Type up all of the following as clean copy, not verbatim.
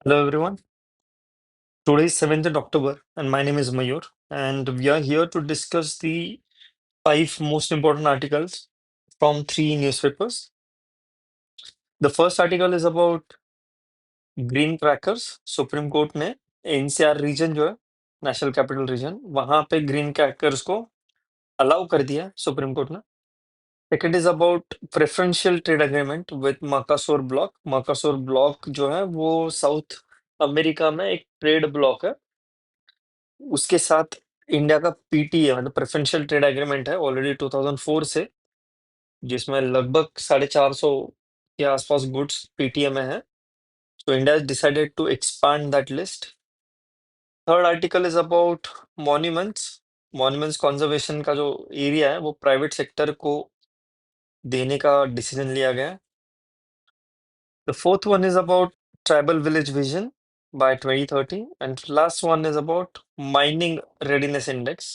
Hello everyone. Today is 7th October and my name is Mayur and we are here to discuss the five most important articles from three newspapers. The first article is about green crackers. Supreme Court ने NCR region जो है national capital region वहां पे green crackers को allow कर दिया supreme Court ने. Second is about preferential trade agreement with Mercosur block. Mercosur block जो है वो साउथ अमेरिका में एक ट्रेड ब्लॉक है. उसके साथ इंडिया का पीटीए मतलब प्रेफरेंशियल ट्रेड एग्रीमेंट है ऑलरेडी 2004 से, जिसमें लगभग 450 के आसपास गुड्स पीटीए में है. So India decided to expand that list. Third article is about monuments. Monuments conservation का जो एरिया है वो प्राइवेट सेक्टर को देने का डिसीजन लिया गया है. The fourth one is about tribal village vision by 2030 and last one is about mining readiness index.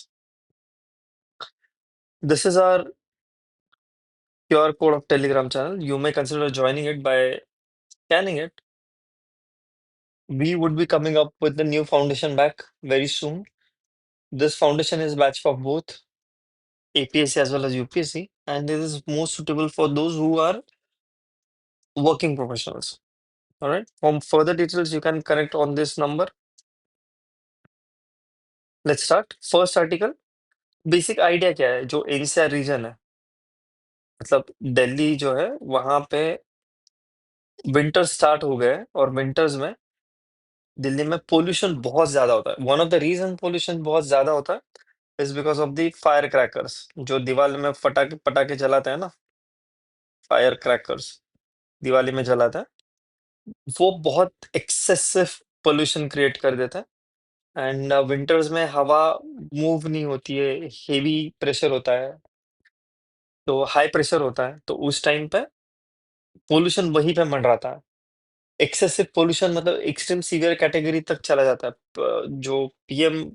This is our QR code of Telegram channel. You may consider joining it by scanning it. We would be coming up with the new foundation back very soon. This foundation is batch for both APSC as well as UPSC, and it is most suitable for those who are working professionals. All right. For further details, you can connect on this number. Let's start. First article. Basic idea क्या है? जो NCR region है, मतलब दिल्ली जो है वहां पे winter start हो गए और विंटर्स में दिल्ली में पोल्यूशन बहुत ज्यादा होता है. One of the reason pollution बहुत ज्यादा होता है is because of the fire crackers. जो दिवाली में फटाके पटाखे जलाते हैं ना, फायर क्रैकर्स दिवाली में जलाते हैं, वो बहुत एक्सेसिव पोल्यूशन क्रिएट कर देता है. एंड विंटर्स में हवा मूव नहीं होती है, हेवी प्रेशर होता है, तो हाई प्रेशर होता है, तो उस टाइम पे पोल्यूशन वहीं पे मंडराता है. एक्सेसिव पोल्यूशन मतलब एक्सट्रीम सीवियर कैटेगरी तक चला जाता है. जो पीएम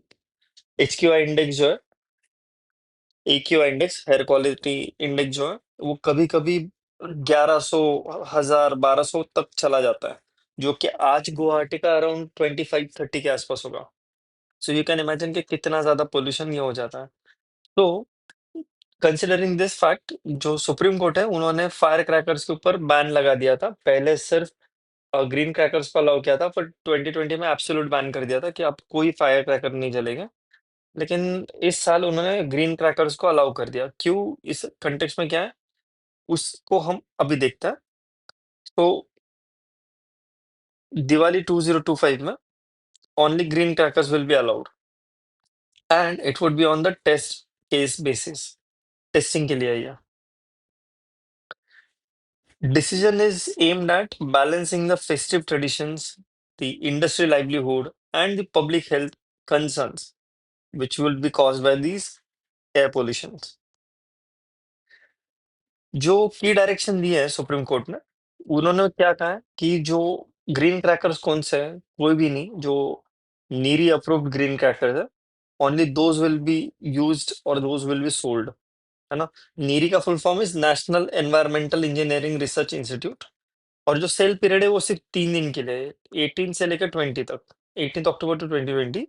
एचक्यूआई इंडेक्स जो है, AQI index, air quality index जो है, वो कभी कभी 1100, 1000, 1200 तक चला जाता है, जो कि आज गुवाहाटी का अराउंड 25-30 के आसपास होगा. सो यू कैन इमेजिन कि कितना ज्यादा पोल्यूशन ये हो जाता है. तो कंसिडरिंग दिस फैक्ट, जो सुप्रीम कोर्ट है उन्होंने फायर क्रैकर्स के ऊपर बैन लगा दिया था. पहले सिर्फ ग्रीन क्रैकर्स को अलाउ किया था, पर 2020 में एब्सोल्यूट बैन कर दिया था कि आप कोई फायर क्रैकर नहीं जलेगा. लेकिन इस साल उन्होंने ग्रीन क्रैकर्स को अलाउ कर दिया. क्यों? इस कंटेक्स्ट में क्या है उसको हम अभी देखते हैं. तो दिवाली 2025 में only green crackers will be allowed and it would be on the test case basis. Testing के लिए ये decision is aimed at balancing the festive traditions, the industry livelihood, and the public health concerns, which will be caused by these air pollutions. जो की direction दी है supreme Court ने, उन्होंने क्या कहा है कि जो ग्रीन क्रैकर्स कौन से हैं, कोई भी नहीं, जो नीरी अप्रूव्ड ग्रीन क्रैकर्स है, only those will be used और दोज विल बी सोल्ड. है ना? नीरी का full form is national environmental engineering research institute. और जो सेल पीरियड है वो सिर्फ 3 दिन के लिए है, 18 से लेकर 20 तक, 18 अक्टूबर टू 2020.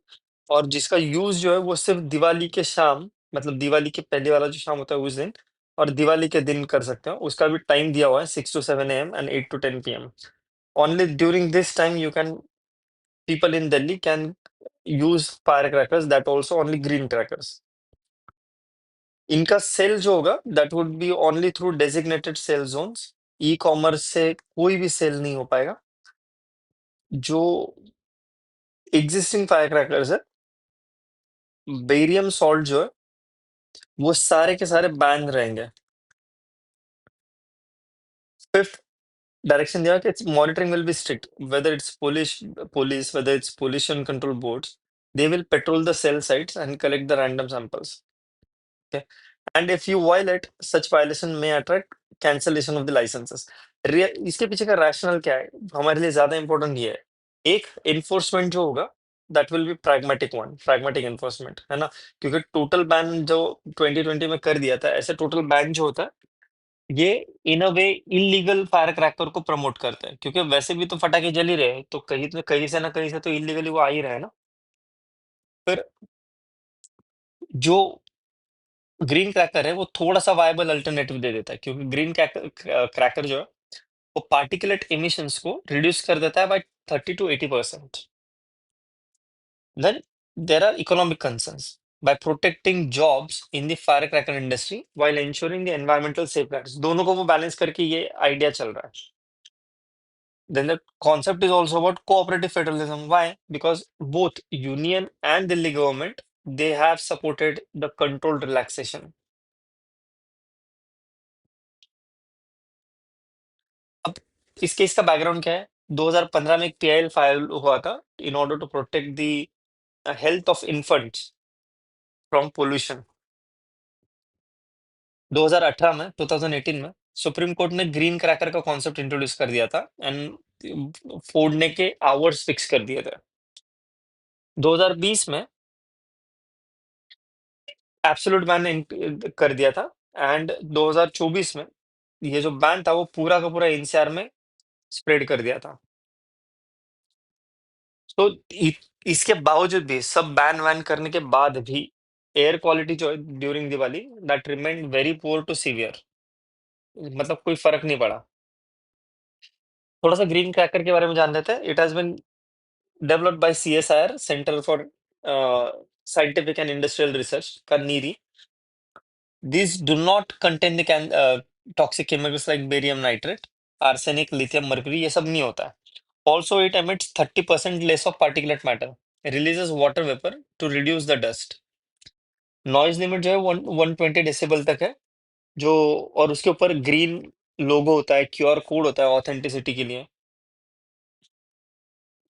और जिसका यूज जो है वो सिर्फ दिवाली के शाम, मतलब दिवाली के पहले वाला जो शाम होता है उस दिन, और दिवाली के दिन कर सकते हो. उसका भी टाइम दिया हुआ है 6 to 7 AM and 8 to 10 PM. Only during this time you can, people in Delhi can use fire crackers, that also only green crackers. इनका सेल जो होगा that would be only through designated sale zones. E commerce से कोई भी सेल नहीं हो पाएगा. जो एग्जिस्टिंग फायर क्रैकर्स है, बेरियम सॉल्ट जो है, वो सारे के सारे बैन रहेंगे. फिफ्थ डायरेक्शन दिया कि its monitoring will be strict, whether it's police, whether it's pollution control boards, they will patrol the sale sites and collect the random samples. Okay. And if you violate, such violation may attract cancellation of the licenses. इसके पीछे का rational क्या है? हमारे लिए ज्यादा important ये है. एक एनफोर्समेंट जो होगा that will be pragmatic one, pragmatic enforcement, है ना? क्योंकि टोटल बैन जो 2020 में कर दिया था, ऐसे टोटल बैन जो होता है ये इन अ वे इलीगल फायर क्रैकर को प्रमोट करता है, क्योंकि वैसे भी तो फटाके जल ही रहे हैं, तो कहीं से ना कहीं से तो इलीगली वो आ ही रहा है ना। फिर जो ग्रीन क्रैकर है वो थोड़ा सा वायबल अल्टरनेटिव दे देता है, क्योंकि ग्रीन क्रैकर क्रैकर जो है वो पार्टिकुलेट इमिशंस को रिड्यूस कर देता है by 30 to 80%। Then there are economic concerns by protecting jobs in the firecracker industry while ensuring the environmental safeguards, दोनों को वो बैलेंस करके ये आइडिया चल रहा है। Then the concept is also about cooperative federalism. Why? Because both union and Delhi government, they have supported the controlled relaxation. अब इस केस का बैकग्राउंड क्या है? 2015 में एक पीआईएल फाइल हुआ था in order to protect the health of infants from pollution. 2018 में 2018 में सुप्रीम कोर्ट ने ग्रीन क्रैकर का कॉन्सेप्ट इंट्रोड्यूस कर दिया था एंड फोड़ने के आवर्स फिक्स कर दिए थे। 2020 में एब्सोल्यूट बैन कर दिया था एंड 2024 में ये जो बैन था वो पूरा का पूरा एनसीआर में स्प्रेड कर दिया था। तो इसके बावजूद भी, सब बैन वैन करने के बाद भी, एयर क्वालिटी जो है during Diwali that remain very poor to severe, मतलब कोई फर्क नहीं पड़ा। थोड़ा सा ग्रीन क्रैकर के बारे में जान लेते हैं। It has been developed by CSIR, Centre for Scientific and Industrial Research का NEERI. These do not contain the toxic chemicals like barium nitrate, arsenic, lithium, mercury, ये सब नहीं होता है। Also, it emits 30% less of particulate matter, releases water vapor to reduce the dust. Noise limit जो है 120 decibel तक है, जो और उसके ऊपर ग्रीन लोगो होता है, क्यूआर कोड होता है ऑथेंटिसिटी के लिए।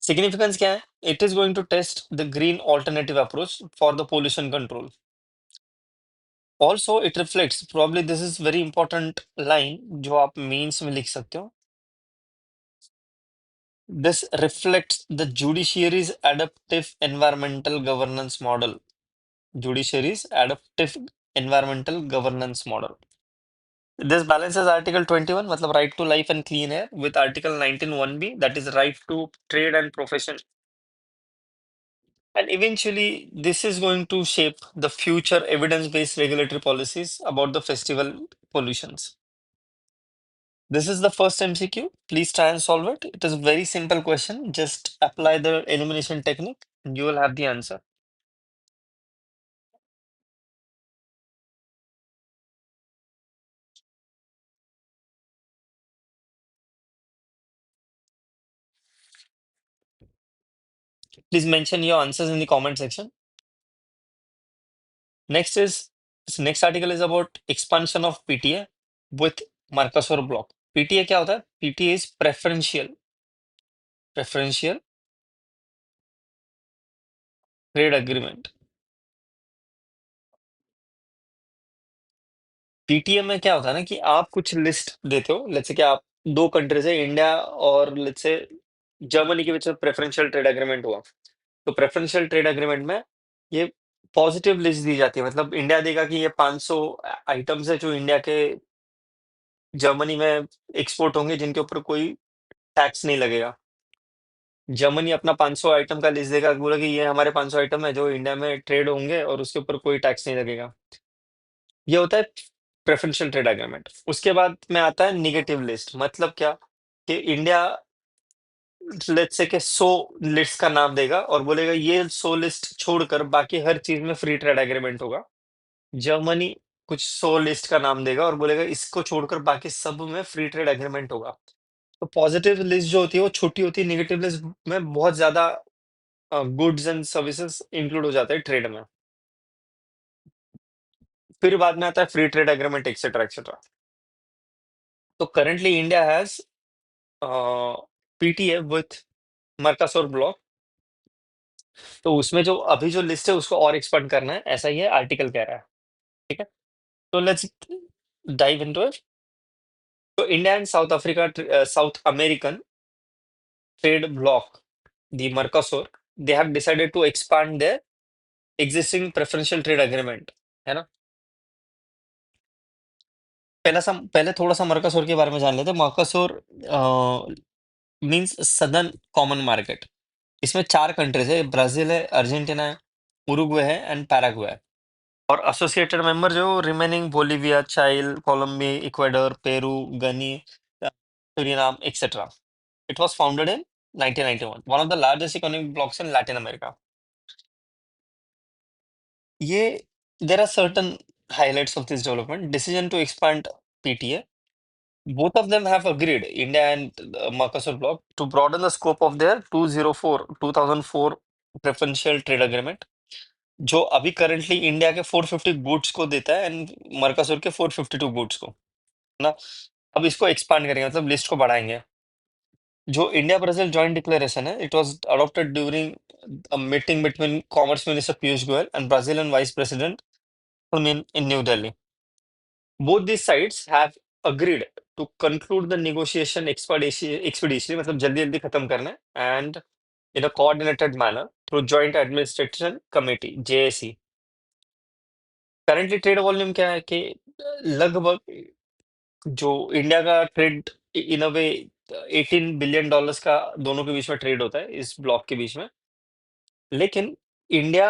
सिग्निफिकेंस क्या है? It is going to test the green alternative approach for the pollution control. Also, it reflects, probably this is very important line जो आप means में लिख सकते हो। This reflects the judiciary's adaptive environmental governance model. Judiciary's adaptive environmental governance model. This balances Article 21, मतलब right to life and clean air, with Article 19(1)(b), that is right to trade and profession. And eventually, this is going to shape the future evidence-based regulatory policies about the festival pollutions. This is the first MCQ. Please try and solve it. It is a very simple question. Just apply the elimination technique and you will have the answer. Please mention your answers in the comment section. Next article is about expansion of PTA with Mercosur block. PTA क्या होता है? PTA is preferential trade agreement. PTA में क्या होता है ना कि आप कुछ लिस्ट देते हो, लेट्स से कि आप दो कंट्रीज है, इंडिया और लेट्स से जर्मनी के बीच में प्रेफरेंशियल ट्रेड एग्रीमेंट हुआ। तो प्रेफरेंशियल ट्रेड एग्रीमेंट में ये पॉजिटिव लिस्ट दी जाती है, मतलब इंडिया देगा कि ये 500 आइटम्स है जो इंडिया के जर्मनी में एक्सपोर्ट होंगे जिनके ऊपर कोई टैक्स नहीं लगेगा। जर्मनी अपना 500 आइटम का लिस्ट देगा, बोला कि ये हमारे 500 आइटम है जो इंडिया में ट्रेड होंगे और उसके ऊपर कोई टैक्स नहीं लगेगा। ये होता है प्रेफरेंशियल ट्रेड एग्रीमेंट। उसके बाद में आता है निगेटिव लिस्ट, मतलब क्या कि इंडिया लेट्स से कि 100 लिस्ट का नाम देगा और बोलेगा ये 100 लिस्ट छोड़कर बाकी हर चीज में फ्री ट्रेड एग्रीमेंट होगा। जर्मनी कुछ 100 लिस्ट का नाम देगा और बोलेगा इसको छोड़कर बाकी सब में फ्री ट्रेड एग्रीमेंट होगा। तो पॉजिटिव लिस्ट जो होती है वो छोटी होती है, निगेटिव लिस्ट में बहुत ज्यादा गुड्स एंड सर्विसेज इंक्लूड हो जाते हैं ट्रेड में। फिर बाद में आता है free trade agreement etcetera etcetera. तो currently India has PTA with Mercosur bloc. तो उसमें जो अभी जो लिस्ट है उसको और एक्सपांड करना है, ऐसा ही है आर्टिकल कह रहा है। ठीक है, तो लेट्स डाइव इनटू इट। तो India and South Africa, South American trade bloc, the Mercosur, they have decided to expand their existing preferential trade agreement, है ना। पहले थोड़ा सा मर्कासोर के बारे में जान लेते हैं। मर्कासोर मींस सदर्न कॉमन मार्केट। इसमें चार कंट्रीज है, ब्राजील है, अर्जेंटीना है, उरुग्वे है एंड पैराग्वे है। और एसोसिएटेड मेंबर जो remaining Bolivia, Chile, Colombia, Ecuador, Peru, Guyana, Suriname etcetera. It was founded in 1991, one of the largest economic blocs in Latin America. ये there are certain highlights of this development. Decision to expand PTA. Both of them have agreed, India and Mercosur bloc, to broaden the scope of their 2004 preferential trade agreement, जो अभी currently India के 450 goods को देता है and मर्कासुर के 452 goods को, है ना। अब इसको एक्सपांड करेंगे, मतलब लिस्ट को बढ़ाएंगे। जो इंडिया ब्राजील जॉइंट डिक्लेरेशन है, it was adopted during a meeting between Commerce Minister Piyush Goyal and Brazilian Vice President in New Delhi. Both these sides have agreed to conclude the negotiation expeditiously, मतलब जल्दी जल्दी खत्म करना है, and in a coordinated manner through Joint Administration Committee JAC. Currently trade volume क्या है कि लगभग जो इंडिया का trade in a way $18 billion का दोनों के बीच में ट्रेड होता है इस ब्लॉक के बीच में। लेकिन इंडिया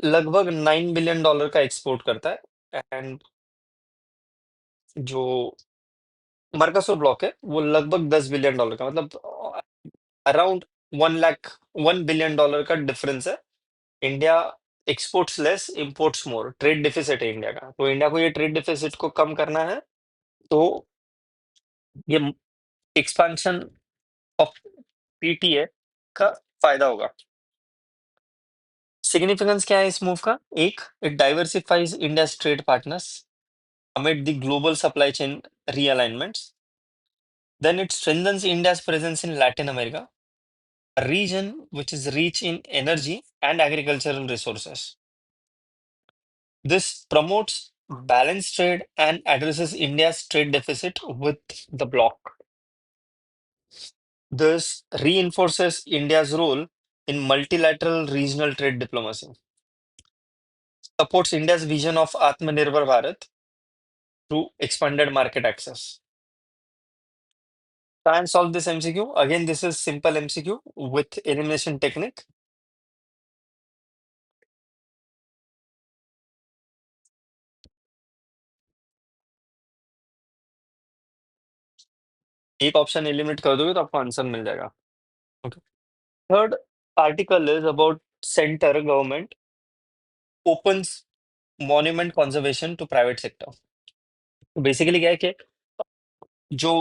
लगभग $9 बिलियन का एक्सपोर्ट करता है, एंड जो मर्कासुर ब्लॉक है वो लगभग $10 बिलियन का, मतलब अराउंड 1 बिलियन डॉलर का डिफरेंस है। इंडिया एक्सपोर्ट्स लेस, इंपोर्ट्स मोर, ट्रेड डिफिसिट है इंडिया का, तो इंडिया को ये ट्रेड डिफिसिट को कम करना है। तो ये एक्सपेंशन ऑफ पीटीए का फायदा होगा। सिग्निफिकेंस क्या है इस मूव का? एक, it diversifies India's trade partners amid the global supply chain realignments. Then it strengthens India's presence in Latin America, a region which is rich in energy and agricultural resources. This promotes balanced trade and addresses India's trade deficit with the bloc. This reinforces India's role in multilateral regional trade diplomacy, supports India's vision of Atmanirbhar Bharat through expanded market access. Try and solve this MCQ. Again, this is simple MCQ with elimination technique. एक option eliminate कर दोगे तो आपको answer मिल जाएगा। Okay. Third article is about centre government opens monument conservation to private sector. Basically क्या है कि जो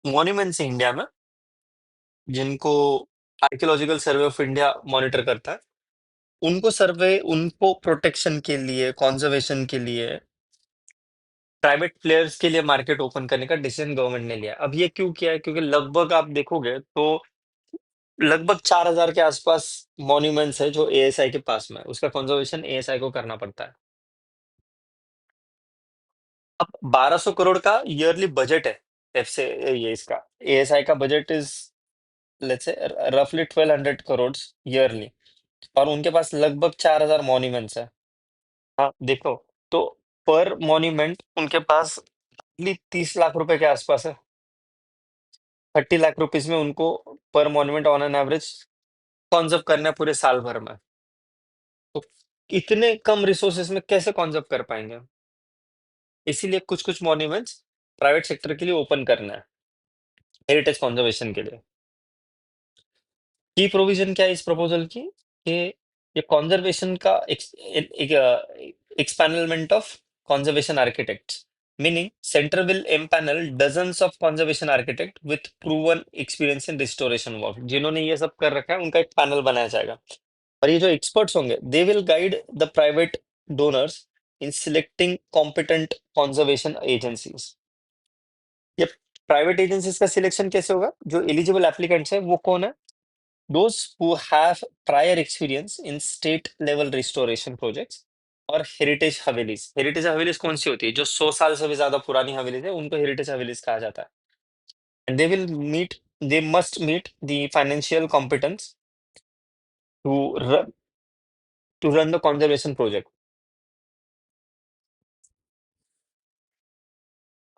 मॉन्यूमेंट्स है इंडिया में, जिनको Archaeological Survey of India monitor करता है, उनको सर्वे, उनको प्रोटेक्शन के लिए, कंजर्वेशन के लिए प्राइवेट प्लेयर्स के लिए मार्केट ओपन करने का डिसीजन गवर्नमेंट ने लिया। अब ये क्यों किया है? क्योंकि लगभग आप देखोगे तो लगभग 4,000 के आसपास मॉन्यूमेंट्स है जो एएसआई के पास में है, उसका कंजर्वेशन एएसआई को करना पड़ता है। अब 1,200 करोड़ का ईयरली बजट है एफ से, ये इसका एएसआई का बजट इज लेट्स से रफली 1,200 करोड़ ईयरली, और उनके पास लगभग 4,000 मॉन्यूमेंट्स है। हाँ देखो, तो पर मॉन्यूमेंट उनके पास 30 लाख रुपए के आसपास है। 30 लाख रुपीज में उनको पर monument on an average conserve करना है पूरे साल भर में। तो इतने कम रिसोर्सेस में कैसे कॉन्जर्व कर पाएंगे? इसीलिए कुछ कुछ मॉन्यूमेंट्स प्राइवेट सेक्टर के लिए ओपन करना है, हेरिटेज कॉन्जर्वेशन के लिए। की प्रोविजन क्या है इस प्रपोजल की कि ये कॉन्जर्वेशन का empanelment of conservation architects, meaning centre will empanel dozens of conservation architect with proven experience in restoration work. जिन्होंने ये सब कर रखा है उनका एक पैनल बनाया जाएगा, और ये जो एक्सपर्ट्स होंगे they will guide the private donors in selecting competent conservation agencies. ये प्राइवेट एजेंसीज का सिलेक्शन कैसे होगा? जो एलिजिबल एप्लीकेंट्स है वो कौन है? Those who have prior experience in state level restoration projects और हेरिटेज हवेलीज। हेरिटेज हवेलीज कौन सी होती है? जो 100 साल से भी ज्यादा पुरानी हवेलीज है उनको हेरिटेज हवेलीज कहा जाता है। And they must meet the financial competence to run the conservation project.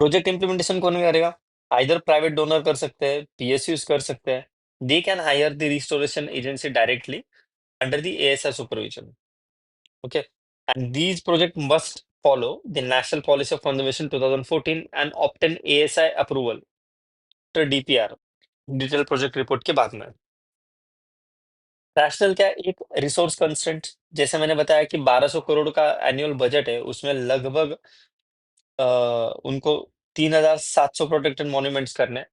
Project implementation कौन करेगा? आइदर प्राइवेट डोनर कर सकते हैं, पीएसयूज कर सकते हैं, they can hire the restoration agency directly under the ASI supervision. Okay. And these projects must follow the National Policy of Conservation 2014 and obtain ASI approval to DPR, detail project report के बाद में. Rational क्या है? एक resource constraint. जैसे मैंने बताया कि 1200 करोड़ का एनुअल बजट है, उसमें लगभग अ, उनको 3700 प्रोटेक्टेड मॉन्यूमेंट्स करने हैं.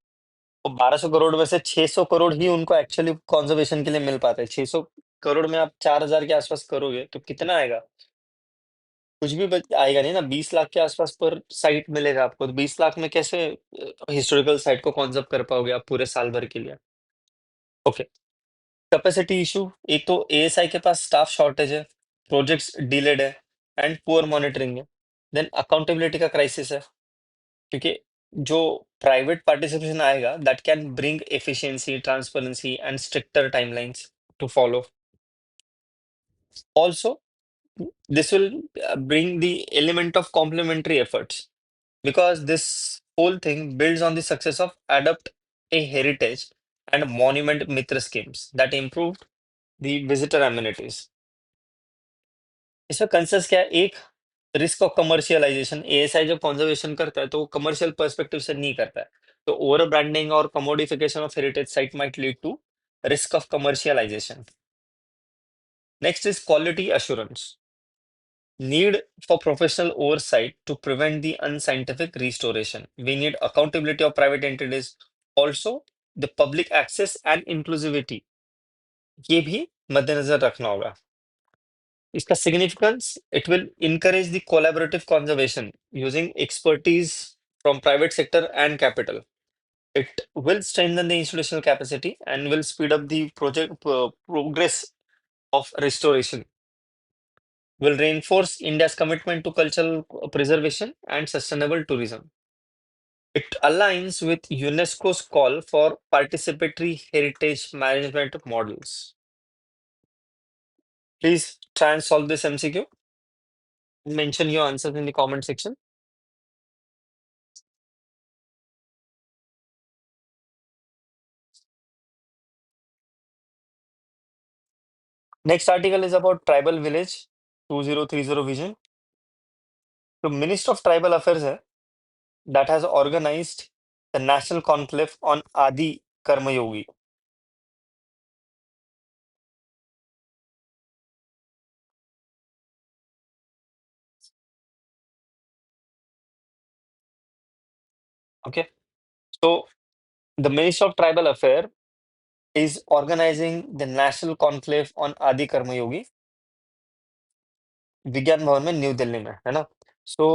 और 1200 करोड़ में से 600 करोड़ ही उनको एक्चुअली कंजर्वेशन के लिए मिल पाते हैं. 600 करोड़ में आप 4000 के आसपास करोगे तो कितना आएगा? कुछ भी आएगा नहीं ना. 20 लाख के आसपास पर साइट मिलेगा आपको. तो 20 लाख में कैसे हिस्टोरिकल साइट को कॉन्जर्व कर पाओगे आप पूरे साल भर के लिए? ओके. Capacity issue. एक तो एएसआई के पास स्टाफ शॉर्टेज है, प्रोजेक्ट्स डिलेड है एंड पुअर मॉनिटरिंग है. देन अकाउंटेबिलिटी का क्राइसिस है, क्योंकि जो प्राइवेट पार्टिसिपेशन आएगा that can bring efficiency, transparency and stricter timelines to follow. Also this will bring the element of complementary efforts, because this whole thing builds on the success of Adopt a Heritage and Monument Mitra schemes that improved the visitor amenities. इसमें कंसेस क्या है? एक, risk of commercialisation. ASI जब conservation करता है तो वो commercial perspective से नहीं करता है. तो ओवर ब्रांडिंग और commodification of heritage site might lead to risk of commercialisation. Next is quality assurance. Need for professional oversight to prevent the unscientific restoration. We need accountability of private entities. Also, the public access and inclusivity. ये भी मद्देनजर रखना होगा. इसका significance, it will encourage the collaborative conservation using expertise from private sector and capital. It will strengthen the institutional capacity and will speed up the project progress of restoration. Will reinforce India's commitment to cultural preservation and sustainable tourism. It aligns with UNESCO's call for participatory heritage management models. Please try and solve this MCQ. Mention your answers in the comment section. Next article is about Tribal Village 2030 vision. The Minister of Tribal Affairs है that has organized the National Conclave on Adi Karma Yogi. Okay, so the Minister of Tribal Affairs is organizing the National Conclave on Adi Karma Yogi, विज्ञान भवन में, new Delhi में, है ना. सो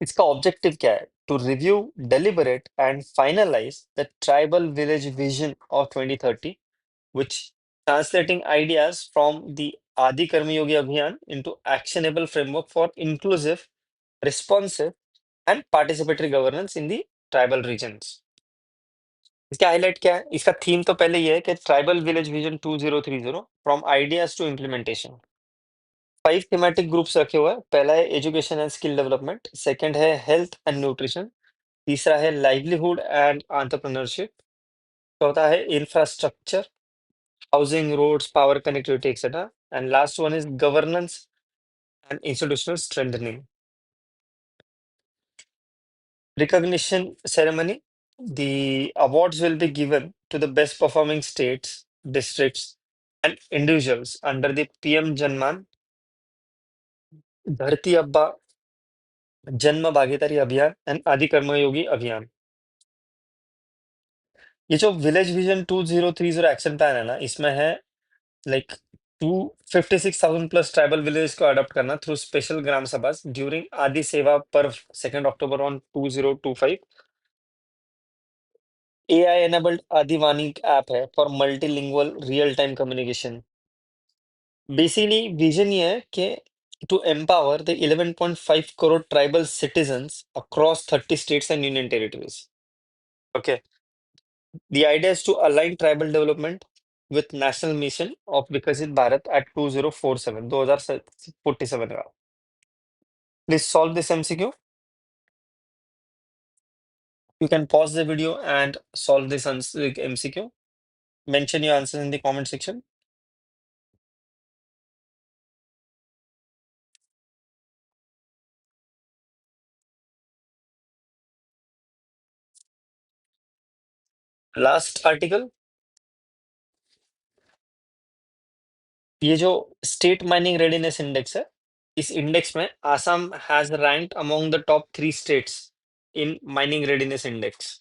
इसका objective क्या है? To review, deliberate and finalise the tribal village vision of 2030, which translating ideas from the Adi Karmayogi Abhiyan into actionable framework for inclusive, responsive and participatory governance in the tribal regions. इसका highlight क्या है? इसका theme तो पहले ये है कि tribal village vision 2030 from ideas to implementation. 5 thematic groups रखे हुए हैं. पहला है education and skill development, second है हेल्थ एंड न्यूट्रिशन, तीसरा है लाइवलीहुड एंड एंटरप्रेन्योरशिप, चौथा है infrastructure, housing, roads, power connectivity etcetera, and last one is governance and institutional strengthening. Recognition ceremony. The awards will be given to the best performing states, districts, and individuals under the PM Janman, धरती अब्बा जन्म भागीदारी अभियान and आदि कर्मयोगी अभियान. ये जो village vision 2030 action plan है ना, इसमें है लाइक 256,000 प्लस ट्राइबल विलेज को अडॉप्ट करना थ्रू स्पेशल ग्राम सभा ड्यूरिंग आदि सेवा पर्व 2 अक्टूबर on 2025. AI enabled Adivani app है for multilingual real time communication. Basically vision ये है कि to empower the 11.5 crore tribal citizens across 30 states and union territories. Okay. The idea is to align tribal development with national mission of Vikasit Bharat at 2047, 2047 का. Please solve this MCQ. You can pause the video and solve this MCQ. Mention your answers in the comment section. Last article, ये जो state mining readiness index है, इस index में Assam has ranked among the top 3 states in mining readiness index.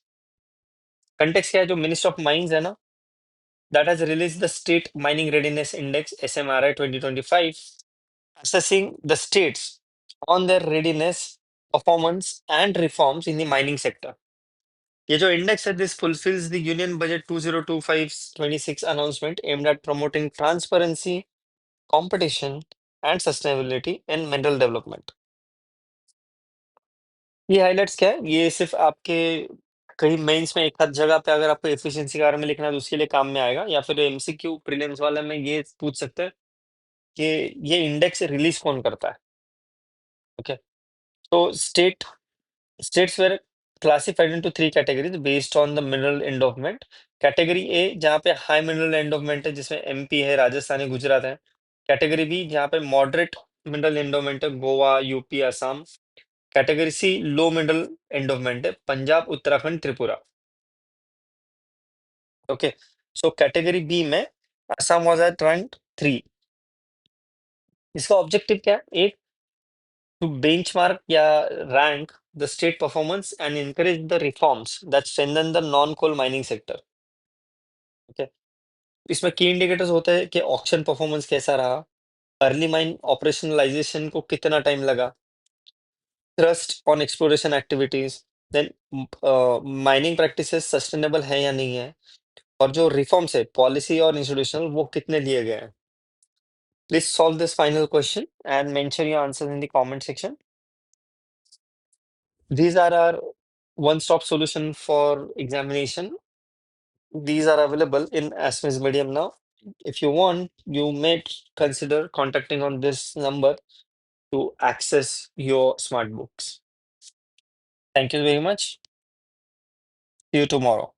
Context क्या है, जो ministry of mines है ना, that has released the State Mining Readiness Index SMRI 2025, assessing the states on their readiness, performance, and reforms in the mining sector. ये जो index है, this fulfills the Union Budget 2025-26 announcement aimed at promoting transparency, competition, and sustainability in mineral development. ये highlights क्या है, ये सिर्फ आपके कहीं मेंस में एक आध जगह पे अगर आपको एफिशिएंसी के बारे में लिखना है तो उसके लिए काम में आएगा, या फिर एमसीक्यू प्रीलिम्स वाले में ये पूछ सकते हैं कि ये इंडेक्स रिलीज कौन करता है। ओके, तो states were classified into 3 categories based on the mineral endowment. Category A जहाँ पे हाई मिनरल एंडोवमेंट है, जिसमें एमपी है, राजस्थान है, गुजरात है। कैटेगरी बी जहाँ पे मॉडरेट मिनरल एंडोवमेंट है, Goa, UP, Assam. Category C low mineral endowment है, Punjab, Uttarakhand, Tripura. Okay, so category B में असम वाज एट रैंक 3। इसका ऑब्जेक्टिव क्या है, एक, to benchmark या rank the state performance and encourage the reforms that strengthen the non-coal mining sector. Okay. इसमें की इंडिकेटर्स होते हैं कि ऑक्शन परफॉर्मेंस कैसा रहा, अर्ली माइन ऑपरेशनलाइजेशन को कितना टाइम लगा, trust on exploration activities, then mining practices sustainable है या नहीं है, और जो रिफॉर्म्स है पॉलिसी और इंस्टीट्यूशनल वो कितने लिए गए हैं। Please solve this final question and mention your answer in the comment section. These are our one-stop solution for examination. These are available in Asmis Medium now. If you want, you may consider contacting on this number to access your smart books. Thank you very much. See you tomorrow.